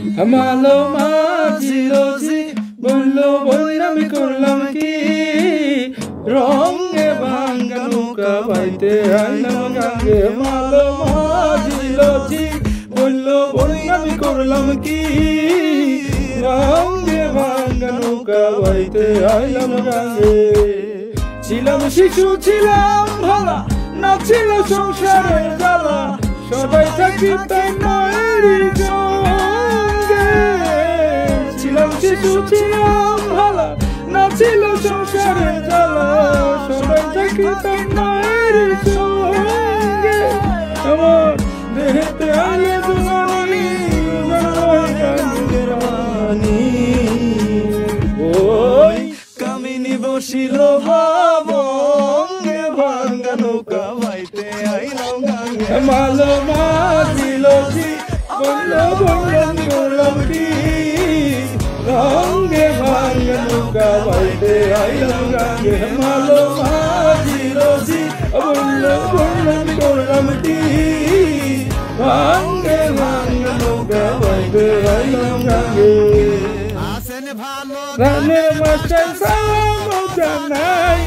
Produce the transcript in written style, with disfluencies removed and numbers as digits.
মালো মাঝিলো জি বললো বৈরামি করলাম কি রঙে ভাঙ্গা নৌকা বাইতে আইলাম গাঙ্গে মালো মাঝিলো জি বললো বৈরামি করলাম কি রঙে ভাঙ্গা নৌকা বাইতে আইলাম গাঙ্গে ছিলাম শিশু ছিলাম ভালা না ছিল সংসারের জ্বালা সবাই থাকি তাই নয়ের সঙ্গে ছিলাম শিশু ছিলাম ভালা না ছিল সংসারের জ্বালা সবাই থাকি তাই নয়ের সঙ্গে আমার দেহেতে আলে জোয়ানি ওই কামিনী বসিল ভাবঙ্গে ভাঙ্গা নৌকা বাইতে আইলাম গাঙ্গে মালো মাঝিলো জি বললো বললাম করলাম কি রঙে ভাঙ্গা নৌকা বাইতে আইলাম গাঙ্গে মালো মাঝিলো জি বললো বললাম করলাম কি রঙে ভাঙ্গা নৌকা বাইতে আইলাম গাঙ্গে রানে মাস্টার সালাম জানাই